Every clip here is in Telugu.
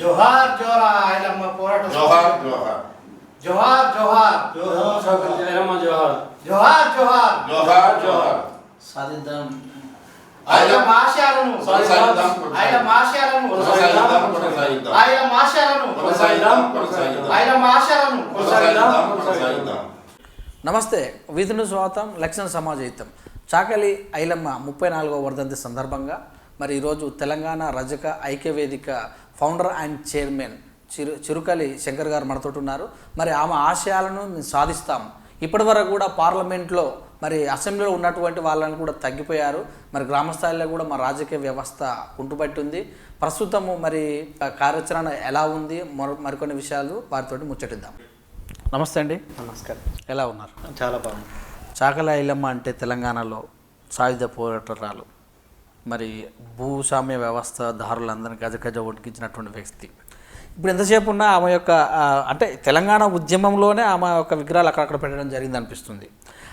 జోహార్ జోహార్ ఐలమ్మ పోరాట జోహార్ జోహార్ జోహార్ జోహార్ జోహార్ ఐలమ్మ జోహార్ జోహార్ జోహార్ జోహార్ జోహార్ సాధిద్దాం ఐలమ్మ ఆశయాలను కొనసాగిద్దాం ఐలమ్మ ఆశయాలను కొనసాగిద్దాం కొనసాగిద్దాం ఐలమ్మ ఆశయాలను కొనసాగిద్దాం కొనసాగిద్దాం ఐలమ్మ ఆశయాలను కొనసాగిద్దాం కొనసాగిద్దాం. నమస్తే విధును స్వాగతం లక్షణ సమాజహితం చాకలి ఐలమ్మ 34వ వర్ధంతి సందర్భంగా మరి ఈరోజు తెలంగాణ రజక ఐక్యవేదిక ఫౌండర్ అండ్ చైర్మన్ చిరుకలి శంకర్ గారు మనతోటున్నారు. మరి ఆమె ఆశయాలను మేము సాధిస్తాం. ఇప్పటి వరకు కూడా పార్లమెంట్లో మరి అసెంబ్లీలో ఉన్నటువంటి వాళ్ళని కూడా తగ్గిపోయారు. మరి గ్రామ స్థాయిలో కూడా మా రాజకీయ వ్యవస్థ కుంటుపట్టింది. ప్రస్తుతము మరి కార్యాచరణ ఎలా ఉంది మరికొన్ని విషయాలు వారితోటి ముచ్చటిద్దాం. నమస్తే అండి. నమస్కారం. ఎలా ఉన్నారు? చాలా బాగుంది. చాకలి ఐలమ్మ అంటే తెలంగాణలో సాయుధ పోరాటాలు మరి భూస్వామ్య వ్యవస్థ దారులందరినీ గజగజ వణికించినటువంటి వ్యక్తి. ఇప్పుడు ఎంతసేపు ఉన్నా ఆమె యొక్క అంటే తెలంగాణ ఉద్యమంలోనే ఆమె యొక్క విగ్రహాలు అక్కడక్కడ పెట్టడం జరిగింది అనిపిస్తుంది.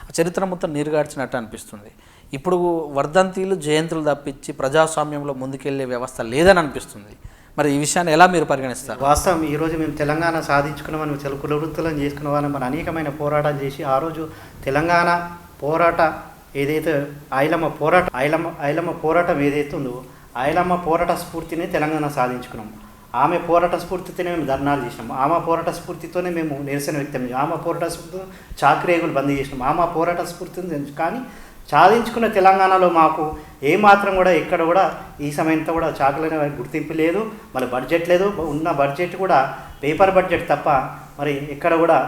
ఆ చరిత్ర మొత్తం నీరుగార్చినట్టు అనిపిస్తుంది. ఇప్పుడు వర్ధంతిలు జయంతులు తప్పించి ప్రజాస్వామ్యంలో ముందుకెళ్లే వ్యవస్థ లేదని అనిపిస్తుంది. మరి ఈ విషయాన్ని ఎలా మీరు పరిగణిస్తారు? వాస్తవం ఈరోజు మేము తెలంగాణ సాధించుకున్నామని కుల వృత్తులను చేసుకున్న వాళ్ళని మన అనేకమైన పోరాటాలు చేసి ఆ రోజు తెలంగాణ పోరాట ఏదైతే ఐలమ్మ పోరాటం ఏదైతే ఉందో ఐలమ్మ పోరాట స్ఫూర్తిని తెలంగాణ సాధించుకున్నాం. ఆమె పోరాట స్ఫూర్తితోనే మేము ధర్నాలు చేసినాం. ఆమె పోరాట స్ఫూర్తితోనే మేము నిరసన వ్యక్తం చేసాం. ఆమె పోరాట స్ఫూర్తితో చాకరేగులు బంద్ చేసినాం. ఆమె పోరాట స్ఫూర్తిని కానీ సాధించుకున్న తెలంగాణలో మాకు ఏమాత్రం కూడా ఎక్కడ కూడా ఈ సమయంతో కూడా చాకలైన గుర్తింపు లేదు, మరి బడ్జెట్ లేదు. ఉన్న బడ్జెట్ కూడా పేపర్ బడ్జెట్ తప్ప మరి ఎక్కడ కూడా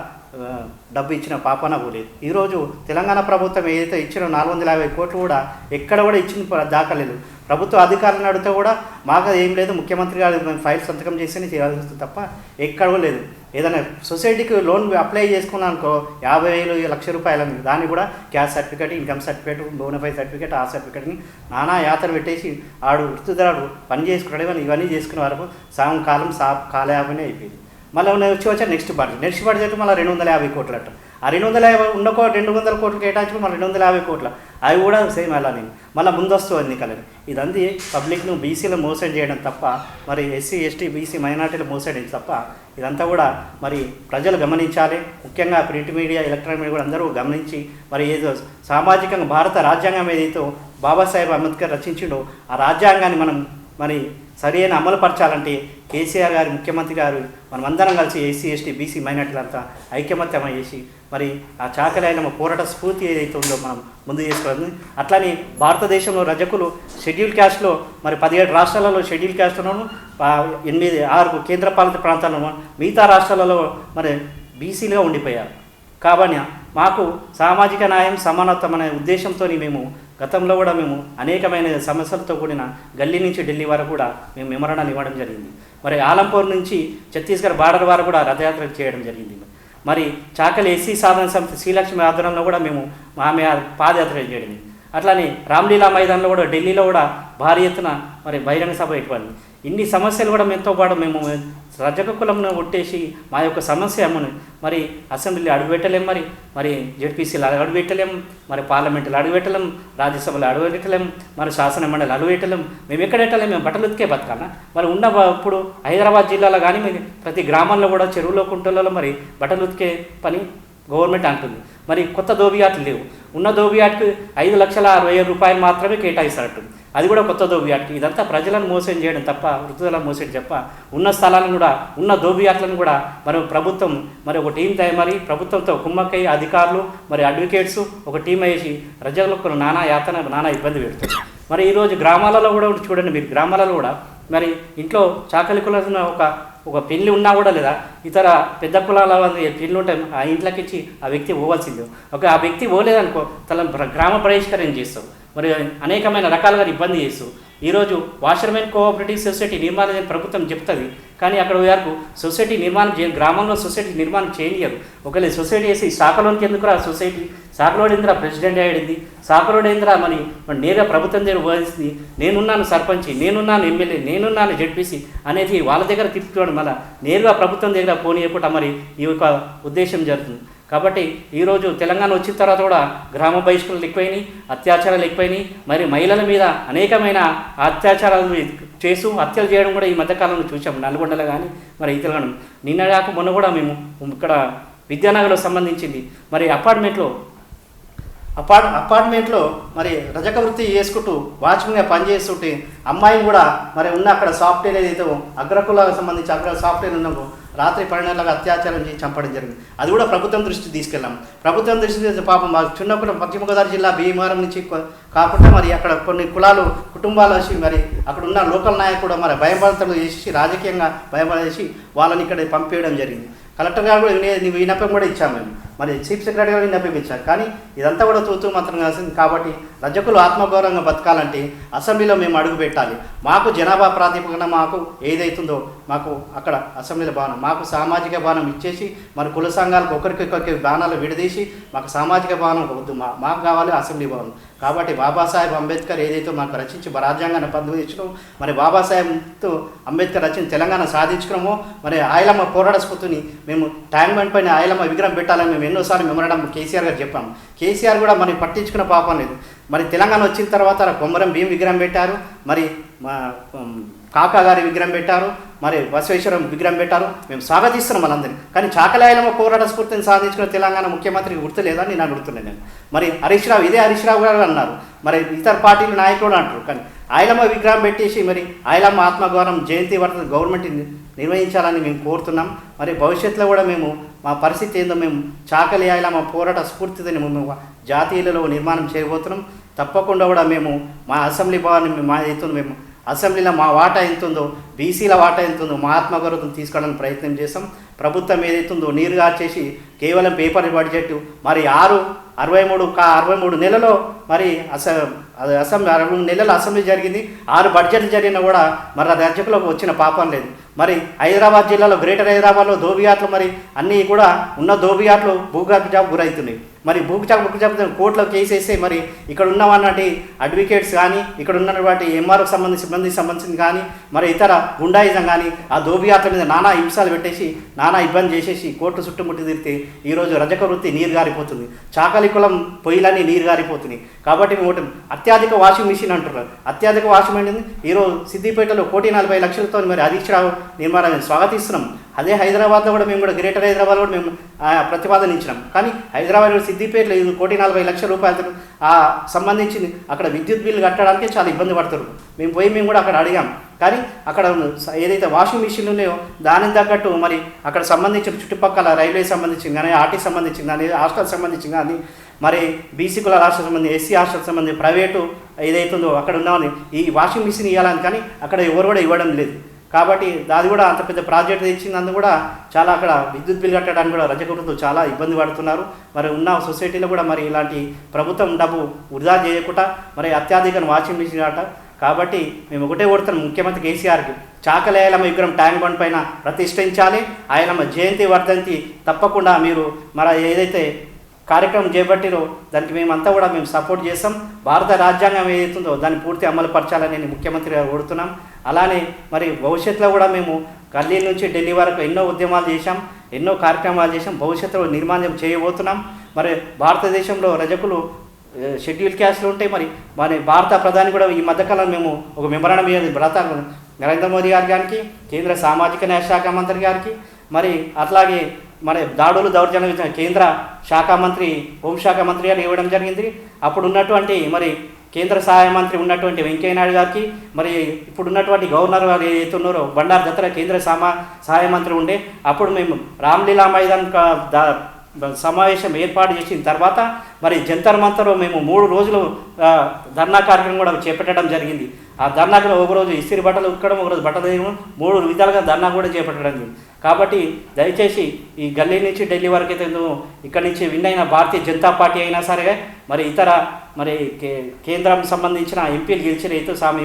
డబ్బు ఇచ్చిన పాపన పోలేదు. ఈరోజు తెలంగాణ ప్రభుత్వం ఏదైతే ఇచ్చిన 450 కోట్లు కూడా ఎక్కడ కూడా ఇచ్చిన దాఖలేదు. ప్రభుత్వ అధికారులను అడిగితే కూడా మాకు ఏం లేదు, ముఖ్యమంత్రి గారు ఫైల్ సంతకం చేస్తేనే చేయాల్సి వస్తుంది తప్ప ఎక్కడ కూడా లేదు. ఏదైనా సొసైటీకి లోన్ అప్లై చేసుకున్నాను అనుకో 50,000 1,00,000 రూపాయలని దాన్ని కూడా caste certificate, income certificate, bona fide certificate, ఆ సర్టిఫికేట్ని నానా యాత్ర పెట్టేసి ఆడు వృత్తిదారుడు పని చేసుకున్నాడు. ఇవన్నీ చేసుకునే వరకు సగం కాలం కాలయాపనే అయిపోయింది. మళ్ళీ వచ్చి నెక్స్ట్ బడ్జెట్ మళ్ళీ 250 కోట్లు అంట. ఆ 250 ఉన్న 200 కోట్లు కేటాయించుకుని మళ్ళీ 250 కోట్ల అవి కూడా సేమ్ అలా నేను మళ్ళీ ముందస్తు ఎన్నికలని ఇదంతా పబ్లిక్ను బీసీలో మోసం చేయడం తప్ప మరి ఎస్సీ ఎస్టీ బీసీ మైనార్టీలు మోసం తప్ప ఇదంతా కూడా మరి ప్రజలు గమనించాలి. ముఖ్యంగా ప్రింట్ మీడియా ఎలక్ట్రానిక్ మీడియా కూడా అందరూ గమనించి మరి ఏదో సామాజికంగా భారత రాజ్యాంగం ఏదైతే బాబాసాహెబ్ అంబేద్కర్ రచించిండో ఆ రాజ్యాంగాన్ని మనం మరి సరైన అమలు పరచాలంటే కేసీఆర్ గారు ముఖ్యమంత్రి గారు మనమందరం కలిసి ఎస్సీ ఎస్టీ బీసీ మైనార్టీలంతా ఐక్యమత్యం చేసి మరి ఆ చాకలి ఐలమ్మ పోరాట స్ఫూర్తి ఏదైతే ఉందో మనం ముందు చేసుకోవాలి. అట్లానే భారతదేశంలో రజకులు షెడ్యూల్ క్యాస్ట్లో మరి 17 రాష్ట్రాలలో షెడ్యూల్ క్యాస్ట్లోనూ 6 కేంద్రపాలిత ప్రాంతాల్లో మిగతా రాష్ట్రాలలో మరి బీసీలుగా ఉండిపోయారు. కాబట్టి మాకు సామాజిక న్యాయం సమానత్వం అనే ఉద్దేశంతో మేము గతంలో కూడా మేము అనేకమైన సమస్యలతో కూడిన గల్లీ నుంచి ఢిల్లీ వరకు కూడా మేము మెమరణాలు ఇవ్వడం జరిగింది. మరి ఆలంపూర్ నుంచి ఛత్తీస్గఢ్ బార్డర్ వరకు కూడా రథయాత్ర చేయడం జరిగింది. మరి చాకలి ఎస్సీ సాధన సమితి శ్రీలక్ష్మి ఆధ్వర్యంలో కూడా మేము ఆమె పాదయాత్ర చేయడం. అట్లానే రామ్లీలా మైదానంలో కూడా ఢిల్లీలో కూడా భారీ ఎత్తున మరి బహిరంగ సభ ఇటువంటి ఇన్ని సమస్యలు కూడా ఎంతో పాటు మేము రజక కులంను కొట్టేసి మా యొక్క సమస్య మరి అసెంబ్లీలో అడుగుపెట్టలేం, మరి జెడ్పీసీలో అడుగుపెట్టలేం, మరి పార్లమెంట్లో అడుగుపెట్టలేం, రాజ్యసభలో అడుగుపెట్టలేం, మరి శాసన మండలి అడుగుపెట్టలేం. మేము ఎక్కడ పెట్టలేం, మేము బట్టలు ఉతికే బతకాలా. మరి ఉన్న ఇప్పుడు హైదరాబాద్ జిల్లాలో కానీ ప్రతి గ్రామంలో కూడా చెరువులో కుంటలలో మరి బట్టలు ఉతికే పని గవర్నమెంట్ అంటుంది. మరి కొత్త దోబియాట్లు లేవు. ఉన్న దోబియాట్కి 5,60,000 రూపాయలు మాత్రమే కేటాయిస్తారట్టు, అది కూడా కొత్త దోబియాట్కి. ఇదంతా ప్రజలను మోసం చేయడం తప్ప వృత్తులను మోసం తప్ప ఉన్న స్థలాలను కూడా ఉన్న దోబియాట్లను కూడా మరి ప్రభుత్వం మరి ఒక టీం మరి ప్రభుత్వంతో కుమ్మక్కయ్య అధికారులు మరి అడ్వకేట్స్ ఒక టీం వేసి ప్రజలకు నానా యాతన నానా ఇబ్బంది పెడుతుంది. మరి ఈరోజు గ్రామాలలో కూడా చూడండి, మీరు గ్రామాలలో కూడా మరి ఇంట్లో చాకలి కులం ఒక పెళ్ళి ఉన్నా కూడా లేదా ఇతర పెద్ద కులాల పెళ్ళి ఉంటే ఆ ఇంట్లోకి ఇచ్చి ఆ వ్యక్తి పోవాల్సిందే. ఆ వ్యక్తి పోలేదనుకో తన గ్రామ ప్రవేశకరణ చేస్తాం. మరి అనేకమైన రకాలుగా ఇబ్బంది చేస్తూ ఈరోజు వాషర్మెన్ కోఆపరేటివ్ సొసైటీ నిర్మాణం ప్రభుత్వం చెప్తుంది, కానీ అక్కడ వరకు సొసైటీ నిర్మాణం గ్రామంలో సొసైటీ నిర్మాణం చేయనియరు. ఒకవేళ సొసైటీ వేసి శాఖలోనికి ఎందుకు ఆ సొసైటీ శాఖలోడేంద్ర ప్రెసిడెంట్ అయ్యింది, శాఖలోడేంద్ర మరి నేరుగా ప్రభుత్వం దగ్గర పోయింది. నేనున్నాను సర్పంచ్, నేనున్నాను ఎమ్మెల్యే, నేనున్నాను జెడ్పీసీ అనేది వాళ్ళ దగ్గర తిప్పుకోవడం వల్ల నేరుగా ప్రభుత్వం దగ్గర పోనీయకుండా మరి ఈ యొక్క ఉద్దేశం జరుగుతుంది. కాబట్టి ఈరోజు తెలంగాణ వచ్చిన తర్వాత కూడా గ్రామ బహిష్కరణలు ఎక్కువైనాయి, అత్యాచారాలు ఎక్కువైనాయి, మరి మహిళల మీద అనేకమైన అత్యాచారాలు చేస్తూ హత్యలు చేయడం కూడా ఈ మధ్యకాలంలో చూసాం నల్గొండలో కానీ మరి ఇతరులను. నిన్న కాక మొన్న కూడా మేము ఇక్కడ విద్యానగర్లో సంబంధించింది మరి అపార్ట్మెంట్లో మరి రజక వృత్తి చేసుకుంటూ వాచ్మెన్గా పనిచేస్తుంటే అమ్మాయిని కూడా మరి ఉన్న అక్కడ సాఫ్ట్వేర్ ఏదైతే అగ్రకులకు సంబంధించి సాఫ్ట్వేర్ ఉన్నామో రాత్రి 12 గంటలకు అత్యాచారం చేసి చంపడం జరిగింది. అది కూడా ప్రభుత్వం దృష్టికి తీసుకెళ్ళాం. ప్రభుత్వం దృష్టి పాపం చిన్నప్పుడు పశ్చిమ గోదావరి జిల్లా భీమవరం నుంచి కాకుండా మరి అక్కడ కొన్ని కుటుంబాలు వచ్చి మరి అక్కడ ఉన్న లోకల్ నాయకులు కూడా మరి భయభ్రాంతులు చేసి రాజకీయంగా భయపడేసి వాళ్ళని ఇక్కడ పంపించడం జరిగింది. కలెక్టర్ గారు కూడా విన్నపం కూడా ఇచ్చాము మేము, మరి చీఫ్ సెక్రటరీ గారు విన్నపం ఇచ్చారు. కానీ ఇదంతా కూడా తూతూ మాత్రం కాసింది. కాబట్టి రజకులు ఆత్మగౌరవంగా బతకాలంటే అసెంబ్లీలో మేము అడుగు పెట్టాలి. మాకు జనాభా ప్రాతిపదికన మాకు ఏదైతుందో మాకు అక్కడ అసెంబ్లీలో భవనం మాకు సామాజిక భవనం ఇచ్చేసి మరి కుల సంఘాలకు ఒకరికొకరికి భవనాలు విడదీసి మాకు సామాజిక భవనం వద్దు, మాకు కావాలి అసెంబ్లీ భవనం. కాబట్టి బాబాసాహెబ్ అంబేద్కర్ ఏదైతే మాకు రచించి రాజ్యాంగాన్ని పొందుపరిచినామో మరి బాబాసాహెబ్తో అంబేద్కర్ రచించి తెలంగాణ సాధించుకున్నామో మరి ఆయలమ్మ పోరాట స్ఫూర్తిని మేము ట్యాంక్ బండ్ పైన ఆయలమ్మ విగ్రహం పెట్టాలని మేము ఎన్నోసార్లు మెమరడం కేసీఆర్ గారు చెప్పాము. కేసీఆర్ కూడా మరి పట్టించుకున్న పాపం లేదు. మరి తెలంగాణ వచ్చిన తర్వాత కొమరం భీం విగ్రహం పెట్టారు, మరి కాకా గారి విగ్రహం పెట్టారు, మరి బసవేశ్వరం విగ్రహం పెట్టారు. మేము స్వాగతిస్తున్నాం వాళ్ళందరినీ. కానీ చాకలాయలమ్మ పోరాట స్ఫూర్తిని సాధించుకున్న తెలంగాణ ముఖ్యమంత్రికి గుర్తులేదని నేను అడుగుతున్నాను. నేను మరి హరీష్ రావు గారు అన్నారు, మరి ఇతర పార్టీల నాయకులు అంటారు. కానీ ఆయలమ్మ విగ్రహం పెట్టేసి మరి ఆయలమ్మ ఆత్మగౌరవం జయంతి వర్ధన గవర్నమెంట్ నిర్వహించాలని మేము కోరుతున్నాం. మరి భవిష్యత్తులో కూడా మేము మా పరిస్థితి ఏందో మేము చాకలి ఆయలమ్మ పోరాట స్ఫూర్తిని మేము జాతీయులలో నిర్మాణం చేయబోతున్నాం. తప్పకుండా కూడా మేము మా అసెంబ్లీ భవన్ మా అవుతుంది మేము అసెంబ్లీలో మా వాటా ఎంతుందో బీసీల వాటా ఎంతుందో మా ఆత్మగౌరవం తీసుకోవడానికి ప్రయత్నం చేస్తాం. ప్రభుత్వం ఏదైతుందో నీరుగా చేసి కేవలం పేపర్ బడ్జెట్ మరి 63 నెలలో మరి అసెంబ్లీ 63 నెలల అసెంబ్లీ జరిగింది. 6 బడ్జెట్లు జరిగినా కూడా మరి రాజ్యకులకు వచ్చిన పాపం లేదు. మరి హైదరాబాద్ జిల్లాలో గ్రేటర్ హైదరాబాద్లో దోబియాట్లు మరి అన్నీ కూడా ఉన్న దోబియాట్లు భూకబ్జాకు గురవుతున్నాయి. మరి భూకబ్జాకు కోర్టులో కేసు వేస్తే మరి ఇక్కడ ఉన్నవాటి అడ్వకేట్స్ కానీ ఇక్కడ ఉన్నటువంటి ఎంఆర్ఓకి సంబంధించింది కానీ మరి ఇతర గుండాయిజం కానీ ఆ దోబియాట్ల మీద నానా హింసలు పెట్టేసి నానా ఇబ్బంది చేసేసి కోర్టు చుట్టుముట్టి తిరిగితే ఈరోజు రజక వృత్తి నీరు గారిపోతుంది, చాకలి కులం పొయ్యిలన్నీ నీరు గారిపోతున్నాయి. కాబట్టి మేము అత్యధిక వాషింగ్ మిషన్ అంటున్నారు. అత్యధిక వాషింగ్ మిషన్ ఈరోజు సిద్దిపేటలో 1,40,00,000తో మరి హరీష్ రావు నిర్మాణాన్ని స్వాగతిస్తున్నాం. అదే హైదరాబాద్లో కూడా మేము కూడా గ్రేటర్ హైదరాబాద్లో కూడా మేము ప్రతిపాదనించినాం. కానీ హైదరాబాద్ సిద్దిపేటలో 1,40,00,000 రూపాయలతో సంబంధించి అక్కడ విద్యుత్ బిల్లు కట్టడానికి చాలా ఇబ్బంది పడుతున్నారు. మేము కూడా అక్కడ అడిగాం. కానీ అక్కడ ఏదైతే వాషింగ్ మిషన్లు ఉన్నాయో దానికి తగ్గట్టు మరి అక్కడ సంబంధించిన చుట్టుపక్కల రైల్వే సంబంధించింది కానీ ఆర్టీ సంబంధించింది కానీ హాస్టల్ సంబంధించింది కానీ మరి బీసీ కుల హాస్టల్ సంబంధించి ఎస్సీ హాస్టల్ సంబంధించి ప్రైవేటు ఏదైతుందో అక్కడ ఉన్నామని ఈ వాషింగ్ మిషన్ ఇవ్వాలని కానీ అక్కడ ఎవరు కూడా ఇవ్వడం లేదు. కాబట్టి అది కూడా అంత పెద్ద ప్రాజెక్ట్ ఇచ్చినందుకు కూడా చాలా అక్కడ విద్యుత్ బిల్ కట్టడానికి కూడా రజకులతో చాలా ఇబ్బంది పడుతున్నారు. మరి ఉన్న సొసైటీలో కూడా మరి ఇలాంటి ప్రభుత్వం డబ్బు వృధా చేయకుండా మరి అత్యధిక వాషింగ్ మిషన్ ఆట. కాబట్టి మేము ఒకటే కోరుతున్నాం ముఖ్యమంత్రి కేసీఆర్కి, చాకలి ఆయలమ్మ విగ్రహం ట్యాంక్ బండ్ పైన ప్రతిష్ఠించాలి. ఆయలమ్మ జయంతి వర్ధంతి తప్పకుండా మీరు మరి ఏదైతే కార్యక్రమం చేపట్టిరో దానికి మేమంతా కూడా మేము సపోర్ట్ చేస్తాం. భారత రాజ్యాంగం ఏదైతుందో దాన్ని పూర్తి అమలు పరచాలని నేను ముఖ్యమంత్రి గారు కోరుతున్నాం. అలానే మరి భవిష్యత్తులో కూడా మేము గల్లీ నుంచి ఢిల్లీ వరకు ఎన్నో ఉద్యమాలు చేశాం, ఎన్నో కార్యక్రమాలు చేశాం. భవిష్యత్తులో నిర్మాణం చేయబోతున్నాం. మరి భారతదేశంలో రజకులు షెడ్యూల్ క్యాస్ట్లు ఉంటాయి. మరి భారత ప్రధాని కూడా ఈ మధ్యకాలం మేము ఒక మెమరాండం నరేంద్ర మోదీ గారికి, కేంద్ర సామాజిక న్యాయ శాఖ మంత్రి గారికి, మరి అట్లాగే మరి దౌర్జన్యం కేంద్ర శాఖ మంత్రి హోంశాఖ మంత్రి గారు ఇవ్వడం జరిగింది. అప్పుడు ఉన్నటువంటి మరి కేంద్ర సహాయ మంత్రి ఉన్నటువంటి వెంకయ్యనాయుడు గారికి, మరి ఇప్పుడు ఉన్నటువంటి గవర్నర్ గారు ఏదైతే ఉన్నారో బండారు దత్తరా కేంద్ర సహాయ మంత్రి ఉండే, అప్పుడు మేము రామ్లీలా మైదాన్ సమావేశం ఏర్పాటు చేసిన తర్వాత మరి జంతర్ మంతర్లో మేము 3 రోజులు ధర్నా కార్యక్రమం కూడా చేపట్టడం జరిగింది. ఆ ధర్నాకు ఒకరోజు ఇస్త్రీ బట్టలు ఉక్కడం, ఒకరోజు బట్టలు వేయడం, 3 విధాలుగా ధర్నా కూడా చేపట్టడం జరిగింది. కాబట్టి దయచేసి ఈ గల్లీ నుంచి ఢిల్లీ వరకు అయితే ఇక్కడి నుంచి విన్ అయిన భారతీయ జనతా పార్టీ అయినా సరే మరి ఇతర మరి కేంద్రం సంబంధించిన ఎంపీలు గెలిచిన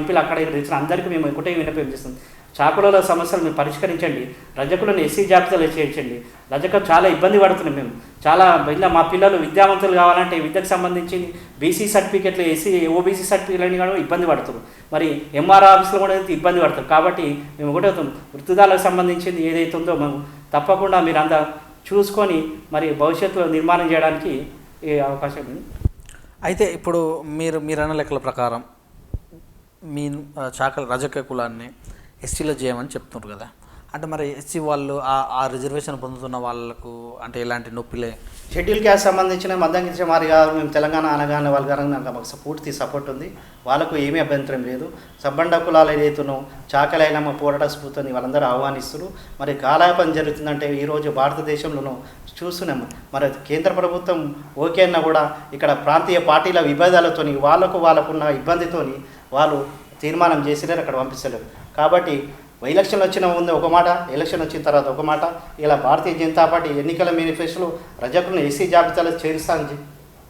ఎంపీలు అక్కడ గెలిచిన అందరికీ మేము ఒకటే విన్నపం చేస్తాం. చాకుల సమస్యలు మేము పరిష్కరించండి, రజకులను ఎస్సీ జాబితాలో చేర్చండి. రజకు చాలా ఇబ్బంది పడుతున్నాం మేము. చాలా మా పిల్లలు విద్యావంతులు కావాలంటే విద్యకు సంబంధించి బీసీ సర్టిఫికెట్లు, ఓబీసీ సర్టిఫికెట్లు కూడా ఇబ్బంది పడుతున్నారు. మరి ఎంఆర్ ఆఫీస్లో కూడా ఇబ్బంది పడతారు. కాబట్టి మేము ఒకటే వృత్తిదారులకు సంబంధించింది ఏదైతే ఉందో మేము తప్పకుండా మీరు చూసుకొని మరి భవిష్యత్తులో నిర్మాణం చేయడానికి ఈ అవకాశం ఉంది. అయితే ఇప్పుడు మీరు అన్న లెక్కల ప్రకారం మీ చాకలి రజక కులాన్ని ఎస్సీలో చేయమని చెప్తున్నారు కదా, అంటే మరి ఎస్సీ వాళ్ళు ఆ రిజర్వేషన్ పొందుతున్న వాళ్ళకు అంటే ఎలాంటి నొప్పిలే? షెడ్యూల్ క్యాస్ట్ సంబంధించిన మద్దంకి మారి గారు మేము తెలంగాణ అనగానే వాళ్ళ గారు నాకు మాకు పూర్తి సపోర్ట్ ఉంది. వాళ్ళకు ఏమీ అభ్యంతరం లేదు. సబ్బండ కులాలు ఏదైతున్నాం చాకలి ఐలమ్మ పోరాట స్ఫూర్తిని వాళ్ళందరూ ఆహ్వానిస్తున్నారు. మరి కాలాపన జరుగుతుందంటే ఈరోజు భారతదేశంలోనూ చూస్తున్నాం. మరి కేంద్ర ప్రభుత్వం ఓకే అన్నా కూడా ఇక్కడ ప్రాంతీయ పార్టీల విభేదాలతోని వాళ్ళకున్న ఇబ్బందితోని వాళ్ళు తీర్మానం చేసినారు, అక్కడ పంపిస్తలేరు. కాబట్టి ఎలక్షన్ వచ్చిన ముందు ఒక మాట, ఎలక్షన్ వచ్చిన తర్వాత ఒక మాట. ఇలా భారతీయ జనతా పార్టీ ఎన్నికల మేనిఫెస్టోలో రజకులను ఎస్సీ జాబితాలో చేరుస్తానని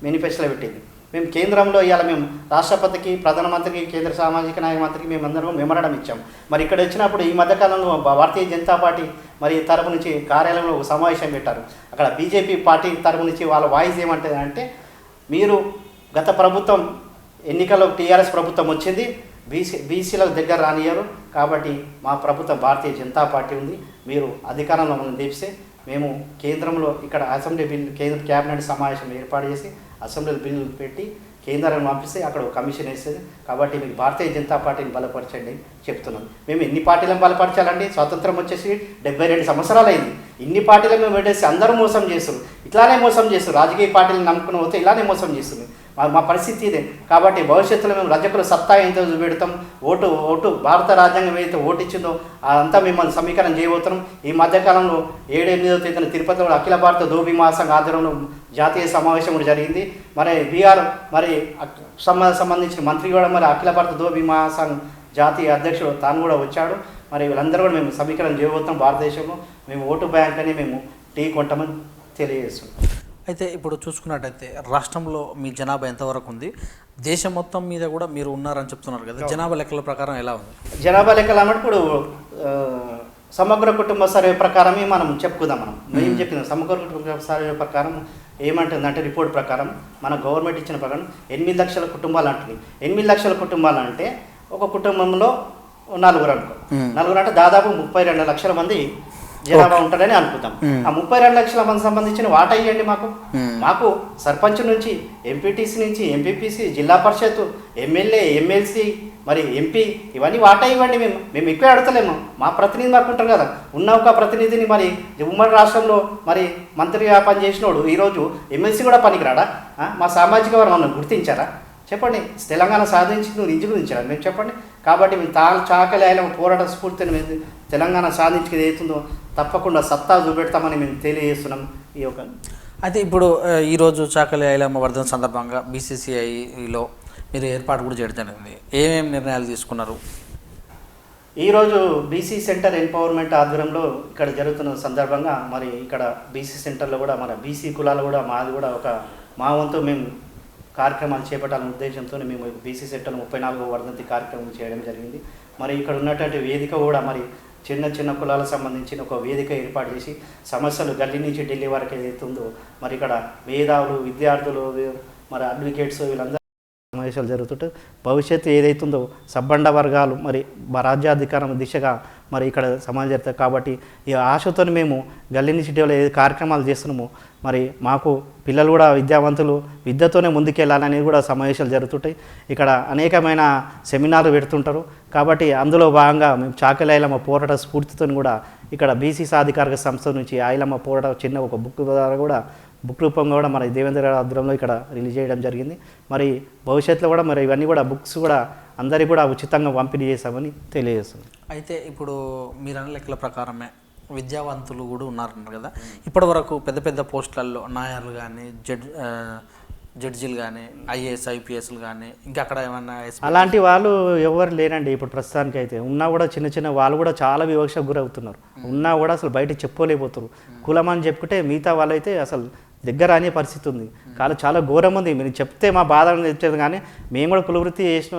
మేనిఫెస్టోలో పెట్టింది. మేము కేంద్రంలో ఇవాళ మేము రాష్ట్రపతికి, ప్రధానమంత్రికి, కేంద్ర సామాజిక న్యాయ మంత్రికి మేమందరం మెమరడం ఇచ్చాం. మరి ఇక్కడ వచ్చినప్పుడు ఈ మధ్యకాలంలో భారతీయ జనతా పార్టీ మరి తరపు నుంచి కార్యాలయంలో ఒక సమావేశం పెట్టారు. అక్కడ బీజేపీ పార్టీ తరపు నుంచి వాళ్ళ వాయిస్ ఏమంటుంది అంటే, మీరు గత ప్రభుత్వం ఎన్నికల్లో టీఆర్ఎస్ ప్రభుత్వం వచ్చింది, బీసీలకు దగ్గర రానియరు, కాబట్టి మా ప్రభుత్వం భారతీయ జనతా పార్టీ ఉంది, మీరు అధికారంలో మనం తెప్పిస్తే మేము కేంద్రంలో ఇక్కడ అసెంబ్లీ బిల్లు కేంద్ర క్యాబినెట్ సమావేశం ఏర్పాటు చేసి అసెంబ్లీలో బిల్లు పెట్టి కేంద్రాన్ని పంపిస్తే అక్కడ ఒక కమిషన్ వేస్తుంది. కాబట్టి మీకు భారతీయ జనతా పార్టీని బలపరచండి చెప్తున్నాం. మేము ఎన్ని పార్టీలను బలపరచాలండి? స్వాతంత్రం వచ్చేసి 72 సంవత్సరాలు అయింది. ఇన్ని పార్టీలను మేము పెట్టేసి అందరూ మోసం చేస్తారు, ఇట్లానే మోసం చేస్తారు. రాజకీయ పార్టీలను నమ్ముకుని పోతే ఇలానే మోసం చేస్తుంది. మా పరిస్థితి ఇదే. కాబట్టి భవిష్యత్తులో మేము రజకుల సత్తా ఎంతో చూపెడతాం. ఓటు భారత రాజ్యాంగం ఏదైతే ఓటు ఇచ్చిందో అదంతా మిమ్మల్ని సమీకరణ చేయబోతున్నాం. ఈ మధ్యకాలంలో 7-8వ తేదీన తిరుపతిలో అఖిల భారత ధోబీ మహాసంఘ ఆధ్వర్యంలో జాతీయ సమావేశం కూడా జరిగింది. మరి బీఆర్ మరి సంబంధించిన మంత్రి కూడా మరి అఖిల భారత ధోబీ మహాసంఘ జాతీయ అధ్యక్షుడు తాను కూడా వచ్చాడు. మరి వీళ్ళందరూ కూడా మేము సమీకరణ చేయబోతున్నాం. భారతదేశంలో మేము ఓటు బ్యాంక్ అని మేము టీ కొంటామని తెలియజేస్తున్నాం. అయితే ఇప్పుడు చూసుకున్నట్టయితే రాష్ట్రంలో మీ జనాభా ఎంతవరకు ఉంది? దేశం మొత్తం మీద కూడా మీరు ఉన్నారని చెప్తున్నారు కదా, జనాభా లెక్కల ప్రకారం ఎలా ఉంది? జనాభా లెక్కలు అన్నప్పుడు సమగ్ర కుటుంబ సర్వే ప్రకారమే మనం చెప్పుకుందాం. మేము చెప్పిన సమగ్ర కుటుంబ సర్వే ప్రకారం ఏమంటుందంటే, రిపోర్ట్ ప్రకారం మన గవర్నమెంట్ ఇచ్చిన ప్రకారం 8 లక్షల కుటుంబాలు అంటుంది. 8 లక్షల కుటుంబాలు అంటే ఒక కుటుంబంలో 4 అనుకో, 4 అంటే దాదాపు 32 లక్షల మంది జనాభా ఉంటారని అనుకుందాం. ఆ 32 లక్షల మంది సంబంధించిన వాటా ఇవ్వండి మాకు సర్పంచ్ నుంచి, ఎంపీటీసీ నుంచి, ఎంపీపీసీ, జిల్లా పరిషత్, ఎమ్మెల్యే, ఎమ్మెల్సీ, మరి ఎంపీ, ఇవన్నీ వాటా ఇవ్వండి. మేము ఎక్కువ అడతలేము. మా ప్రతినిధి మాకు ఉంటారు కదా, ఉన్న ఒక ప్రతినిధిని మరి ఉమ్మడి రాష్ట్రంలో మరి మంత్రిగా పనిచేసినోడు ఈరోజు ఎమ్మెల్సీ కూడా పనికిరాడా? మా సామాజిక వర్గం గుర్తించారా? చెప్పండి. తెలంగాణ సాధించి నువ్వు నిజ గురించారా మేము చెప్పండి. కాబట్టి మేము చాకలి ఐలమ్మ పోరాట స్ఫూర్తిని మేము తెలంగాణ సాధించుకుని ఏతుందో తప్పకుండా సత్తా చూపెడతామని మేము తెలియజేస్తున్నాం. ఈ యొక్క అయితే ఇప్పుడు ఈరోజు చాకలి ఐలమ్మ వర్ధన సందర్భంగా బీసీసీఐలో మీరు ఏర్పాటు కూడా చేయడం జరిగింది. ఏమేమి నిర్ణయాలు తీసుకున్నారు? ఈరోజు బీసీ సెంటర్ ఎంపవర్మెంట్ ఆధ్వర్యంలో ఇక్కడ జరుగుతున్న సందర్భంగా మరి ఇక్కడ బీసీ సెంటర్లో కూడా మన బీసీ కులాలు కూడా మాది కూడా మా వంతు మేము కార్యక్రమాలు చేపట్టాలనే ఉద్దేశంతో మేము బీసీ సెంటర్ 34వ వర్ధంతి కార్యక్రమం చేయడం జరిగింది. మరి ఇక్కడ ఉన్నటువంటి వేదిక కూడా మరి చిన్న కులాలకు సంబంధించిన ఒక వేదిక ఏర్పాటు చేసి సమస్యలు గల్లీ నుంచి ఢిల్లీ వరకు ఏదైతే ఉందో మరి ఇక్కడ మేధావులు, విద్యార్థులు, మరి అడ్వకేట్స్ వీళ్ళందరూ సమావేశాలు జరుగుతుంటాయి. భవిష్యత్తు ఏదైతుందో సబ్బండ వర్గాలు మరి రాజ్యాధికారం దిశగా మరి ఇక్కడ సమాజం జరుగుతుంది. కాబట్టి ఈ ఆశతో మేము గల్లీ నుంచి ఢిల్లీలో ఏ కార్యక్రమాలు చేస్తున్నామో మరి మాకు పిల్లలు కూడా విద్యావంతులు విద్యతోనే ముందుకెళ్ళాలనేది కూడా సమావేశాలు జరుగుతుంటాయి. ఇక్కడ అనేకమైన సెమినార్లు పెడుతుంటారు. కాబట్టి అందులో భాగంగా మేము చాకలి ఐలమ్మ పోరాట స్ఫూర్తితో కూడా ఇక్కడ బీసీ సాధికారిక సంస్థ నుంచి ఐలమ్మ పోరాట చిన్న ఒక బుక్ ద్వారా కూడా బుక్ రూపంగా కూడా మరి దేవేంద్ర గారి ఆధ్వర్యంలో ఇక్కడ రిలీజ్ చేయడం జరిగింది. మరి భవిష్యత్తులో కూడా మరి ఇవన్నీ కూడా బుక్స్ కూడా అందరికీ కూడా ఉచితంగా పంపిణీ చేస్తామని తెలియజేస్తుంది. అయితే ఇప్పుడు మీరు అన్న లెక్కల ప్రకారమే విద్యావంతులు కూడా ఉన్నారన్నారు కదా, ఇప్పటి వరకు పెద్ద పోస్టులలో నాయర్లు కానీ జడ్జీలు కానీ ఐఏఎస్ ఐపీఎస్లు కానీ ఇంకా అక్కడ ఏమన్నా అలాంటి వాళ్ళు ఎవరు లేరండి ఇప్పుడు ప్రస్తుతానికి. అయితే ఉన్నా కూడా చిన్న వాళ్ళు కూడా చాలా వివక్షకు గురవుతున్నారు. ఉన్నా కూడా అసలు బయట చెప్పుకోలేకపోతున్నారు. కులం అని చెప్పుకుంటే మిగతా వాళ్ళైతే అసలు దగ్గర అనే పరిస్థితి ఉంది. చాలా ఘోరం ఉంది. మీరు చెప్తే మా బాధను తెచ్చేది, కానీ మేము కూడా కులవృత్తి చేసి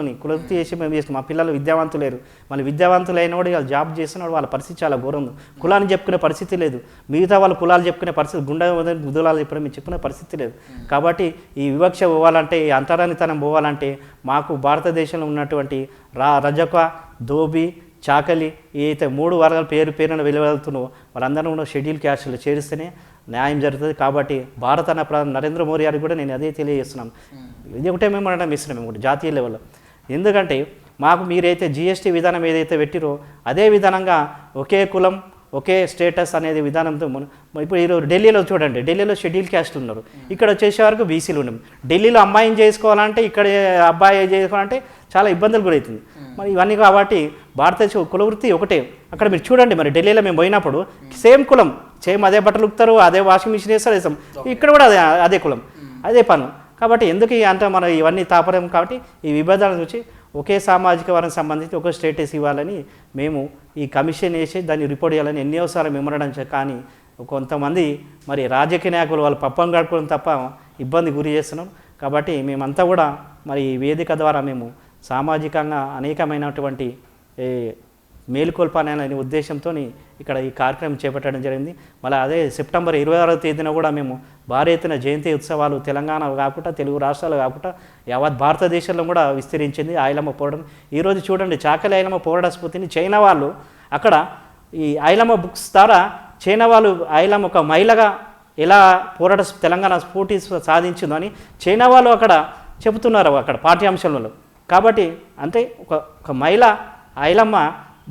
మేము చేసినాం. మా పిల్లలు విద్యావంతులు లేరు. మళ్ళీ విద్యావంతులు అయిన కూడా వాళ్ళు జాబ్ చేస్తున్నాడు, వాళ్ళ పరిస్థితి చాలా ఘోరం ఉంది. కులాన్ని చెప్పుకునే పరిస్థితి లేదు. మిగతా వాళ్ళు కులాలు చెప్పుకునే పరిస్థితి, గుద్దలాలు చెప్పడం మేము చెప్పుకునే పరిస్థితి లేదు. కాబట్టి ఈ వివక్ష పోవాలంటే, ఈ అంతరానితనం పోవాలంటే మాకు భారతదేశంలో ఉన్నటువంటి రజక, ధోబీ, చాకలి ఏదైతే 3 వర్గాల పేరున వెలువడుతున్నావో వాళ్ళందరూ కూడా షెడ్యూల్ క్యాస్ట్లో చేరిస్తేనే న్యాయం జరుగుతుంది. కాబట్టి భారత నరేంద్ర మోడీ గారికి కూడా నేను అదే తెలియజేస్తున్నాను. ఇది ఒకటే మేము అనడం ఇస్తున్నాం మేము కూడా జాతీయ లెవెల్లో. ఎందుకంటే మాకు మీరైతే జిఎస్టీ విధానం ఏదైతే పెట్టిరో అదే విధానంగా ఒకే కులం ఒకే స్టేటస్ అనేది విధానంతో ఇప్పుడు ఈరోజు ఢిల్లీలో చూడండి, ఢిల్లీలో షెడ్యూల్ క్యాస్ట్ ఉన్నారు, ఇక్కడ వచ్చేసే వరకు బీసీలు ఉన్నాం. ఢిల్లీలో అమ్మాయిని చేసుకోవాలంటే ఇక్కడ అబ్బాయి చేసుకోవాలంటే చాలా ఇబ్బందులు గురవుతుంది. మరి ఇవన్నీ కాబట్టి భారతదేశ కులవృత్తి ఒకటే. అక్కడ మీరు చూడండి, మరి ఢిల్లీలో మేము పోయినప్పుడు సేమ్ కులం, సేమ్ అదే బట్టలు ఉక్కుతారు, అదే వాషింగ్ మిషన్ వేస్తారు, వేస్తాం. ఇక్కడ కూడా అదే కులం, అదే పను. కాబట్టి ఎందుకు అంటే మనం ఇవన్నీ తాపరం. కాబట్టి ఈ విభేదాలను చూసి ఒకే సామాజిక వర్గం సంబంధించి ఒక స్టేటస్ ఇవ్వాలని మేము ఈ కమిషన్ వేసి దాన్ని రిపోర్ట్ చేయాలని ఎన్నోసార్లు మెమరడం. కానీ కొంతమంది మరి రాజకీయ నాయకులు వాళ్ళు పప్పం గడుపుకోవడం తప్ప ఇబ్బంది గురి చేస్తున్నాం. కాబట్టి మేమంతా కూడా మరి ఈ వేదిక ద్వారా మేము సామాజికంగా అనేకమైనటువంటి మేలుకొల్పాలనే ఉద్దేశంతో ఇక్కడ ఈ కార్యక్రమం చేపట్టడం జరిగింది. మళ్ళీ అదే సెప్టెంబర్ 26వ తేదీన కూడా మేము భారీ ఎత్తున జయంతి ఉత్సవాలు తెలంగాణ కాకుండా తెలుగు రాష్ట్రాలు కాకుండా యావత్ భారతదేశంలో కూడా విస్తరించింది ఐలమ్మ పోరాటం. ఈరోజు చూడండి, చాకలి ఐలమ్మ పోరాట స్ఫూర్తిని చైనా వాళ్ళు అక్కడ ఈ ఐలమ్మ బుక్స్ ద్వారా చైనా వాళ్ళు ఐలమ్మ ఒక మహిళగా ఎలా తెలంగాణ స్ఫూర్తి సాధించిందో అని చైనా వాళ్ళు అక్కడ చెబుతున్నారు అక్కడ పాఠ్యాంశంలో. కాబట్టి అంటే ఒక మహిళ ఐలమ్మ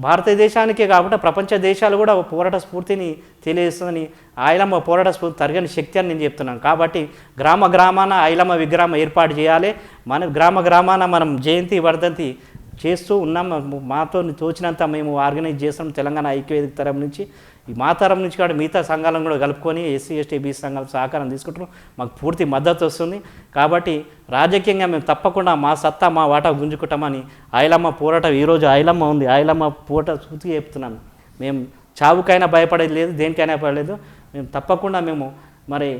భారతదేశానికే కాకుండా ప్రపంచ దేశాలు కూడా పోరాట స్ఫూర్తిని తెలియజేస్తుందని ఐలమ్మ పోరాట స్ఫూర్తి తరగని శక్తి అని నేను చెప్తున్నాను. కాబట్టి గ్రామాన ఐలమ్మ విగ్రహం ఏర్పాటు చేయాలి. మన గ్రామాన మనం జయంతి వర్ధంతి చేస్తూ ఉన్నాం. మాతో తోచినంత మేము ఆర్గనైజ్ చేస్తాం. తెలంగాణ ఐక్యవేదిక తరం నుంచి ఈ మా తరం నుంచి కూడా మిగతా సంఘాలను కూడా కలుపుకొని ఎస్సీ ఎస్టీ బీసీ సంఘాల సహకారం తీసుకుంటున్నాం. మాకు పూర్తి మద్దతు వస్తుంది. కాబట్టి రాజకీయంగా మేము తప్పకుండా మా సత్తా మా వాటా గుంజుకుంటామని ఐలమ్మ పోరాటం ఈరోజు ఐలమ్మ ఉంది, ఐలమ్మ పోరాట స్ఫూర్తిగా చెప్తున్నాను. మేము చావుకైనా భయపడేది లేదు, దేనికైనా భయపడలేదు. మేము తప్పకుండా మేము మరి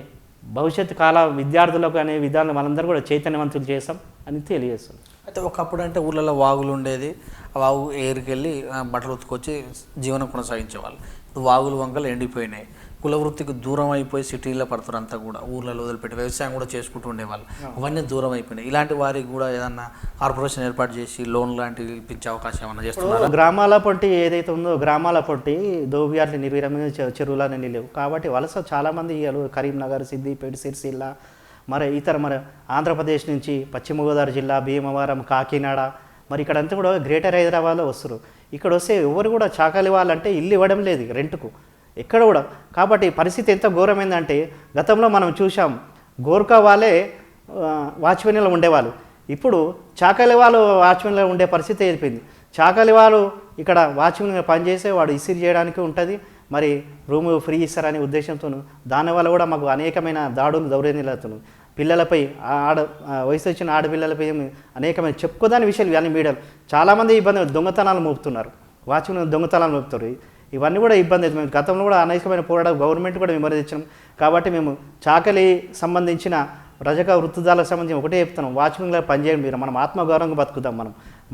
భవిష్యత్తు కాల విద్యార్థులకు అనే విధానం మనందరూ కూడా చైతన్యవంతులు చేస్తాం అని తెలియజేస్తాం. అయితే ఒకప్పుడు అంటే ఊళ్ళలో వాగులు ఉండేది, ఆ వాగు ఏరుకెళ్ళి బట్టలు ఉతుకొచ్చి జీవనం కొనసాగించేవాళ్ళు. ఇప్పుడు వాగులు వంకలు ఎండిపోయినాయి, కులవృత్తికి దూరం అయిపోయి సిటీలో పడుతారు. అంతా కూడా ఊళ్ళలో వదిలిపెట్టి వ్యవసాయం కూడా చేసుకుంటూ ఉండేవాళ్ళు. అవన్నీ దూరం అయిపోయినాయి. ఇలాంటి వారికి కూడా ఏదన్నా కార్పొరేషన్ ఏర్పాటు చేసి లోన్ లాంటివి ఇప్పించే అవకాశం ఏమన్నా చేస్తున్నారు? గ్రామాల పొట్టి ఏదైతే ఉందో గ్రామాల పొట్టి దోబియాట్లు నిర్వీర్యమైన చెరువులన్నీ లేవు. కాబట్టి వలస చాలామంది కరీంనగర్, సిద్దిపేట, సిరిసిల్ల మరి ఇతర మరి ఆంధ్రప్రదేశ్ నుంచి పశ్చిమ గోదావరి జిల్లా, భీమవరం, కాకినాడ మరి ఇక్కడంతా కూడా గ్రేటర్ హైదరాబాద్లో వస్తారు. ఇక్కడ వస్తే ఎవరు కూడా చాకలి వాళ్ళంటే ఇల్లు ఇవ్వడం లేదు రెంట్కు ఎక్కడ కూడా. కాబట్టి పరిస్థితి ఎంత ఘోరమైందంటే గతంలో మనం చూసాం గోర్ఖా వాళ్ళే వాచ్మెన్లో ఉండేవాళ్ళు. ఇప్పుడు చాకలి వాళ్ళు వాచ్మెన్లో ఉండే పరిస్థితి ఏర్పడింది. చాకలి వాళ్ళు ఇక్కడ వాచ్మెన్గా పనిచేసే వాడు ఇసిరి చేయడానికి ఉంటుంది, మరి రూమ్ ఫ్రీ ఇస్తారనే ఉద్దేశంతో దానివల్ల కూడా మాకు అనేకమైన దాడులు దౌర్జన్యాలు పిల్లలపై వయసు వచ్చిన ఆడపిల్లలపై అనేకమైన చెప్పుకోదాని విషయాలు ఇవన్నీ మీడియాలు చాలామంది ఇబ్బంది దొంగతనాలు మోపుతున్నారు, వాచ్మెన్ దొంగతనాలు మోపుతారు. ఇవన్నీ కూడా ఇబ్బంది అవుతుంది. మేము గతంలో కూడా అనేకమైన పోరాటం గవర్నమెంట్ కూడా విమర్శించాం. కాబట్టి మేము చాకలి సంబంధించిన రజక వృత్తిదారులకు సంబంధించి ఒకటే చెప్తున్నాం, వాచ్మెన్గా పనిచేయండి మీరు. మనం ఆత్మగౌరవంగా బతుకుదాం,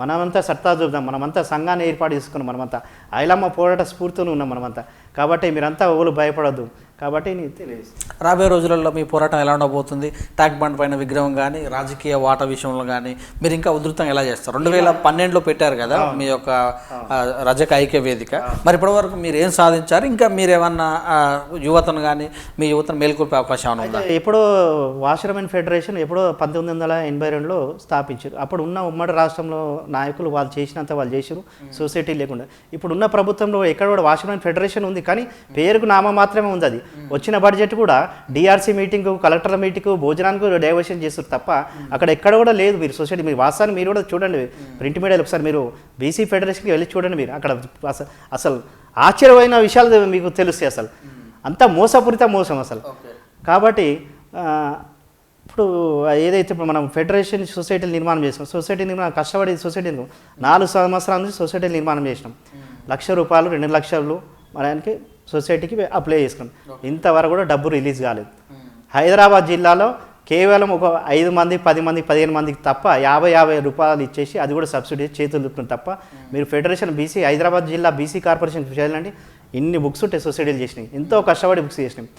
మనమంతా సత్తా చూద్దాం, మనమంతా సంఘాన్ని ఏర్పాటు చేసుకున్నాం, మనమంతా ఐలమ్మ పోరాట స్ఫూర్తితో ఉన్నాం మనమంతా. కాబట్టి మీరంతా ఎవరు భయపడద్దు. కాబట్టి నేను తెలియజేస్తాను. రాబోయే రోజులలో మీ పోరాటం ఎలా ఉండబోతుంది? ట్యాంక్ బండ్ పైన విగ్రహం కానీ రాజకీయ వాటా విషయంలో కానీ మీరు ఇంకా ఉధృతంగా ఎలా చేస్తారు? 2012లో పెట్టారు కదా మీ యొక్క రజక ఐక్య వేదిక. మరి ఇప్పటివరకు మీరు ఏం సాధించారు? ఇంకా మీరు ఏమన్నా యువతను కానీ మీ యువతను మేల్కొల్పే అవకాశం ఉందా? ఎప్పుడో వాషర్మెన్ ఫెడరేషన్ ఎప్పుడో 1982లో స్థాపించారు. అప్పుడు ఉన్న ఉమ్మడి రాష్ట్రంలో నాయకులు వాళ్ళు చేసినంత వాళ్ళు చేశారు, సొసైటీ లేకుండా. ఇప్పుడున్న ప్రభుత్వంలో ఎక్కడ కూడా వాషర్మెన్ ఫెడరేషన్ ఉంది, కానీ పేరుకు నామ మాత్రమే ఉంది. అది వచ్చిన బడ్జెట్ కూడా డిఆర్సీ మీటింగ్, కలెక్టర్ మీటింగ్, భోజనానికి డైవర్షన్ చేస్తారు తప్ప అక్కడ ఎక్కడ కూడా లేదు. మీరు సొసైటీ మీరు వాస్తవాన్ని మీరు కూడా చూడండి, ప్రింట్ మీడియాలో ఒకసారి మీరు బీసీ ఫెడరేషన్కి వెళ్ళి చూడండి. మీరు అక్కడ అసలు ఆశ్చర్యమైన విషయాలు మీకు తెలుస్తాయి. అసలు అంత మోసపూరిత మోసం అసలు. కాబట్టి ఇప్పుడు ఏదైతే ఇప్పుడు మనం ఫెడరేషన్ సొసైటీలు నిర్మాణం చేసినాం, సొసైటీ నిర్మాణం కష్టపడి సొసైటీ 4 సంవత్సరాల నుంచి సొసైటీలు నిర్మాణం చేసినాం. ₹1,00,000 2 లక్షలు మనకి సొసైటీకి అప్లై చేసుకున్నాం. ఇంతవరకు కూడా డబ్బు రిలీజ్ కాలేదు. హైదరాబాద్ జిల్లాలో కేవలం ఒక 5 మంది 10 మంది 15 మందికి తప్ప ₹50 ఇచ్చేసి అది కూడా సబ్సిడీ చేతులు దుక్కుతుంది తప్ప మీరు ఫెడరేషన్ బీసీ హైదరాబాద్ జిల్లా బీసీ కార్పొరేషన్ చేయాలండి. ఇన్ని బుక్స్ ఉంటాయి సొసైటీలు చేసినాయి, ఎంతో కష్టపడి బుక్స్ చేసినాయి.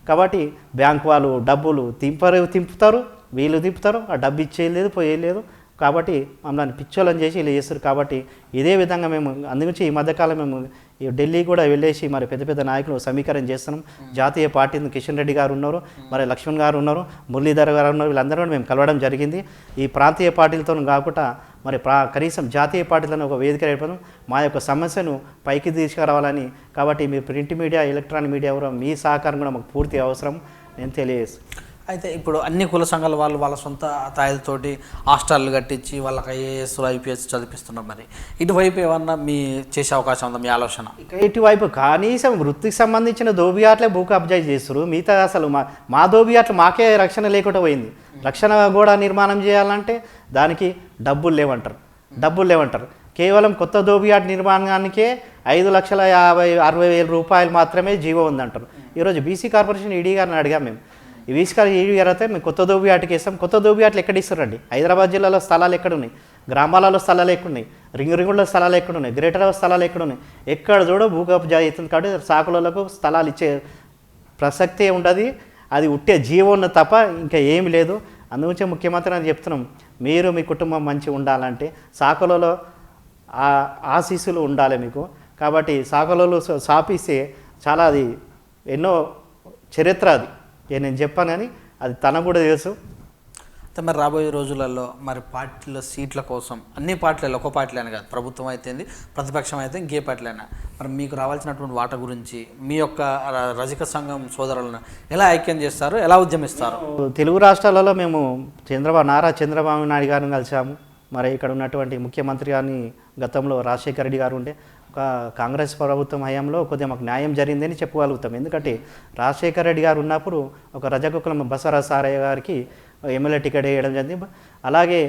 కాబట్టి బ్యాంక్ వాళ్ళు డబ్బులు తింపుతారు, వీళ్ళు తింపుతారు, ఆ డబ్బు ఇచ్చేయలేదు పోయేయలేదు. కాబట్టి మమ్మల్ని పిచ్చోళ్ళని చేసి ఇలా చేస్తారు. కాబట్టి ఇదే విధంగా మేము అందుగురించి ఈ మధ్యకాలం మేము ఈ ఢిల్లీ కూడా వెళ్ళేసి మరి పెద్ద పెద్ద నాయకులు సమీకరణ చేస్తున్నాం. జాతీయ పార్టీ కిషన్ రెడ్డి గారు ఉన్నారు, మరి లక్ష్మణ్ గారు ఉన్నారు, మురళీధర్ గారు ఉన్నారు, వీళ్ళందరూ కూడా మేము కలవడం జరిగింది. ఈ ప్రాంతీయ పార్టీలతో కాకుండా మరి కనీసం జాతీయ పార్టీలను ఒక వేదిక ఏర్పడడం మా యొక్క సమస్యను పైకి తీసుకురావాలని. కాబట్టి me print media, electronic media కూడా మీ సహకారం కూడా మాకు పూర్తి అవసరం నేను తెలియజేస్తాను. అయితే ఇప్పుడు అన్ని కుల సంఘాల వాళ్ళు వాళ్ళ సొంత తాయిలతోటి హాస్టళ్ళు కట్టించి వాళ్ళకి ఐఏఎస్ ఐపీఎస్ చదివిస్తున్నారు. మరి ఇటువైపు ఏమన్నా మీ చేసే అవకాశం ఉందా మీ ఆలోచన? ఇక ఇటువైపు కనీసం వృత్తికి సంబంధించిన దోబియాట్లే భూ కబ్జా చేస్తారు. మిగతా అసలు మా దోబియాట్లు మాకే రక్షణ లేకుండా పోయింది. రక్షణ గోడ నిర్మాణం చేయాలంటే దానికి డబ్బులు లేవంటారు. కేవలం కొత్త దోబియాట్ నిర్మాణానికే 5,50,60,000 రూపాయలు మాత్రమే జీవో ఉందంటారు. ఈరోజు బీసీ కార్పొరేషన్ ఈడీ గారిని అడిగాం మేము. ఈ బీసీ ఈడీ గారు అయితే మేము కొత్త దోబియాట్కి ఇస్తాం. కొత్త దోబియాట్లు ఎక్కడ ఇస్తారండి? హైదరాబాద్ జిల్లాలో స్థలాలు ఎక్కడున్నాయి? గ్రామాలలో స్థలాలు ఎక్కడున్నాయి? రింగులో స్థలాలు ఎక్కడున్నాయి? గ్రేటర్ స్థలాలు ఎక్కడున్నాయి? ఎక్కడ చూడో భూ కబ్జా అవుతుంది. కాబట్టి సాకులకు స్థలాలు ఇచ్చే ప్రసక్తే ఉండదు. అది ఉట్టే జీవో ఉన్న తప్ప ఇంకా ఏమి లేదు. అందుగురించి ముఖ్యమంత్రి అని చెప్తున్నాం, మీరు మీ కుటుంబం మంచిగా ఉండాలంటే సాకులలో ఆశీస్సులు ఉండాలి మీకు. కాబట్టి సాకులలో సాపిస్తే చాలా అది ఎన్నో చరిత్ర అది నేను చెప్పాను కానీ అది తనకు కూడా తెలుసు. అయితే మరి రాబోయే రోజులలో మరి పార్టీల సీట్ల కోసం అన్ని పార్టీలలో ఒక పార్టీలైనా కాదు, ప్రభుత్వం అయితేంది ప్రతిపక్షం అయితే ఇంకే పార్టీలైనా మరి మీకు రావాల్సినటువంటి వాటా గురించి మీ యొక్క రజక సంఘం సోదరులను ఎలా ఐక్యం చేస్తారు, ఎలా ఉద్యమిస్తారు? తెలుగు రాష్ట్రాలలో మేము నారా చంద్రబాబు నాయుడు గారిని కలిసాము. మరి ఇక్కడ ఉన్నటువంటి ముఖ్యమంత్రి గారిని గతంలో రాజశేఖర రెడ్డి గారు ఉండే ఒక కాంగ్రెస్ ప్రభుత్వం హయాంలో కొద్దిగా మాకు న్యాయం జరిగిందని చెప్పగలుగుతాం. ఎందుకంటే రాజశేఖర రెడ్డి గారు ఉన్నప్పుడు ఒక రజకులం బసవరాజ సారయ్య గారికి ఎమ్మెల్యే టికెట్ వేయడం జరిగింది. అలాగే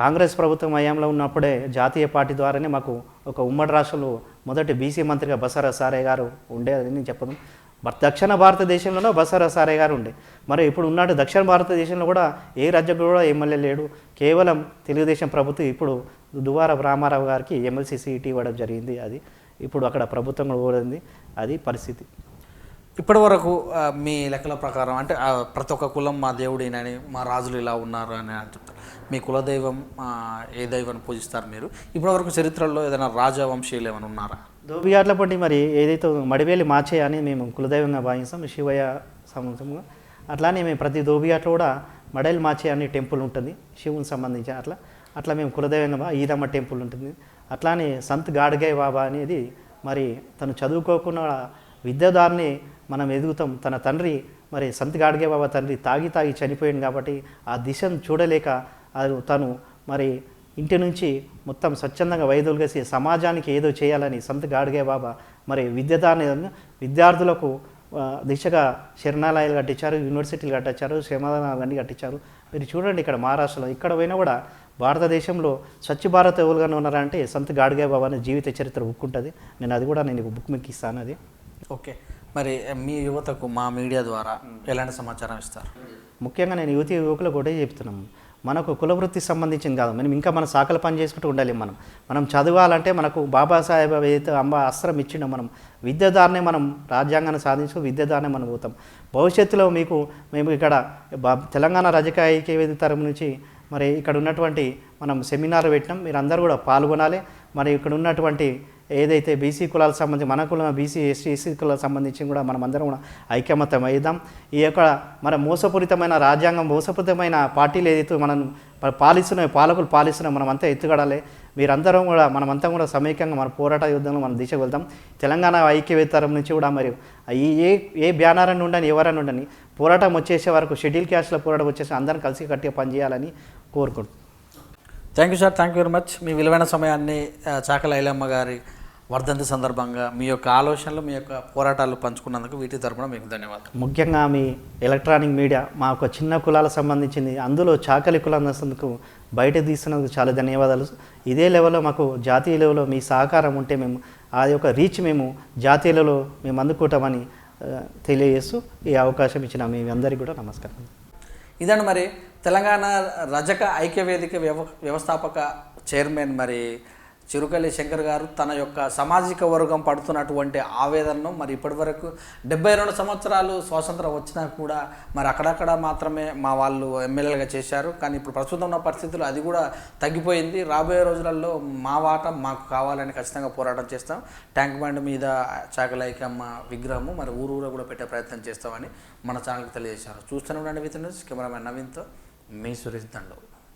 కాంగ్రెస్ ప్రభుత్వం హయాంలో ఉన్నప్పుడే జాతీయ పార్టీ ద్వారానే మాకు ఒక ఉమ్మడి రాష్ట్రంలో మొదటి బీసీ మంత్రిగా బసవరాజ సారయ్య గారు ఉండేదని చెప్పడం. దక్షిణ భారతదేశంలోనూ బసవరాజ సారయ్య గారు ఉండే. మరి ఇప్పుడు ఉన్నట్టు దక్షిణ భారతదేశంలో కూడా ఏ రాజ్యంలో కూడా ఎమ్మెల్యే లేడు. కేవలం తెలుగుదేశం ప్రభుత్వం ఇప్పుడు దువ్వార రామారావు గారికి ఎమ్మెల్సీ సీట్ ఇవ్వడం జరిగింది. అది ఇప్పుడు అక్కడ ప్రభుత్వం కూడా పోయింది. అది పరిస్థితి. ఇప్పటి వరకు మీ లెక్కల ప్రకారం అంటే ప్రతి ఒక్క కులం మా దేవుడేనని, మా రాజులు ఇలా ఉన్నారు అని చెప్తారు. మీ కులదైవం ఏ దైవాన్ని పూజిస్తారు మీరు? ఇప్పటివరకు చరిత్రలో ఏదైనా రాజవంశీయులు ఏమైనా ఉన్నారా? దోబియాట్ల పండి మరి ఏదైతే మడివేలి మాచే అని మేము కులదైవంగా భావిస్తాం, శివయ్య సంబంధంగా. అట్లానే మేము ప్రతి దోబియాట్లో కూడా మడేల్ మాచే అనే టెంపుల్ ఉంటుంది శివునికి సంబంధించి. అట్లా మేము కులదైవంగా ఈదమ్మ టెంపుల్ ఉంటుంది. అట్లానే సంత్ గాడ్గయ్ బాబా అనేది మరి తను చదువుకోకుండా విద్యాదారిని మనం ఎదుగుతాం. తన తండ్రి మరి సంత్ గాడ్గే బాబా తండ్రి తాగి చనిపోయింది. కాబట్టి ఆ దిశను చూడలేక తను మరి ఇంటి నుంచి మొత్తం స్వచ్ఛందంగా వైదొలిగేసి సమాజానికి ఏదో చేయాలని సంత్ గాడ్గే బాబా మరి విద్యాదారిని విద్యార్థులకు దిశగా శరణాలయాలు కట్టించారు, యూనివర్సిటీలు కట్టించారు, శ్రమదానాలు కట్టించారు. మీరు చూడండి ఇక్కడ మహారాష్ట్రలో ఇక్కడ పోయినా కూడా భారతదేశంలో స్వచ్ఛ భారత్ ఎవరుగానే ఉన్నారంటే సంత్ గాడ్గే బాబా అనే జీవిత చరిత్ర బుక్ ఉంటుంది. నేను బుక్ మీకు ఇస్తాను. అది ఓకే. మరి మీ యువతకు మా మీడియా ద్వారా ఎలాంటి సమాచారం ఇస్తారు? ముఖ్యంగా నేను యువకులకు ఒకటే చెప్తున్నాము, మనకు కులవృత్తికి సంబంధించింది కాదు. మనం ఇంకా మన శాఖల పని చేసుకుంటూ ఉండాలి. మనం చదవాలంటే మనకు బాబాసాహెబ్ ఏదైతే అస్త్రం ఇచ్చిండో మనం విద్యాదారనే మనం రాజ్యాంగాన్ని సాధించుకుని విద్యాదారనే మనం పోతాం. భవిష్యత్తులో మేము ఇక్కడ తెలంగాణ రజక ఐక్యవేదిక తరపు నుంచి మరి ఇక్కడ ఉన్నటువంటి మనం సెమినార్ పెట్టినాం. మీరు అందరూ కూడా పాల్గొనాలి. మరి ఇక్కడ ఉన్నటువంటి ఏదైతే బీసీ కులాలకు సంబంధించి మన కులం బీసీ ఎస్సీ కులాలకు సంబంధించి కూడా మనం అందరం కూడా ఐకమత్యం అయ్యాం. ఈ యొక్క మన మోసపూరితమైన రాజ్యాంగం మోసపూరితమైన పార్టీలు ఏదైతే మనం పాలకులు పాలిస్తున్నాం మనమంతా ఎత్తుగడాలి. మీరందరం కూడా మనమంతా కూడా సమైక్యంగా మన పోరాట యుద్ధంలో మనం దిశకు వెళ్తాం. తెలంగాణ ఐక్యవేత్తరం నుంచి కూడా మరి ఏ బ్యానర్ అని ఉండని ఎవరని ఉండని పోరాటం వచ్చేసే వరకు షెడ్యూల్ క్యాస్ట్ల పోరాటం వచ్చేసి అందరం కలిసి గట్టిగా పనిచేయాలని కోరుకుంటున్నాం. Thank you sir, thank you very much. మీ విలువైన సమయాన్ని చాకలి ఐలమ్మ గారి వర్ధంతి సందర్భంగా మీ యొక్క ఆలోచనలు మీ యొక్క పోరాటాలు పంచుకున్నందుకు వీటి తరపున మీకు ధన్యవాదాలు. ముఖ్యంగా మీ ఎలక్ట్రానిక్ మీడియా మా ఒక చిన్న కులాలకు సంబంధించింది అందులో చాకలి కులాలకు బయట తీస్తున్నందుకు చాలా ధన్యవాదాలు. ఇదే లెవెల్లో మాకు జాతీయ లెవెల్లో మీ సహకారం ఉంటే మేము ఆ యొక్క రీచ్ మేము జాతీయ లెవెల్లో మేము అందుకుంటామని తెలియజేస్తూ ఈ అవకాశం ఇచ్చిన మీ అందరికీ కూడా నమస్కారం. ఇదండి మరి తెలంగాణ రజక ఐక్యవేదిక వ్యవస్థాపక చైర్మన్ మరి చిరుకల్లి శంకర్ గారు తన యొక్క సామాజిక వర్గం పడుతున్నటువంటి ఆవేదనను మరి ఇప్పటివరకు 72 సంవత్సరాలు స్వాతంత్రం వచ్చినా కూడా మరి అక్కడక్కడ మాత్రమే మా వాళ్ళు ఎమ్మెల్యేలుగా చేశారు. కానీ ఇప్పుడు ప్రస్తుతం ఉన్న పరిస్థితులు అది కూడా తగ్గిపోయింది. రాబోయే రోజులలో మా వాటా మాకు కావాలని ఖచ్చితంగా పోరాటం చేస్తాం. ట్యాంక్ బండ్ మీద చాకలి ఐలమ్మ విగ్రహము మరి ఊరూరా కూడా పెట్టే ప్రయత్నం చేస్తామని మన ఛానల్కి తెలియజేశారు. చూస్తూనే ఉండండి విత్ న్యూస్. కెమెరామెన్ నవీన్తో మీ సురేష్ దండవ్.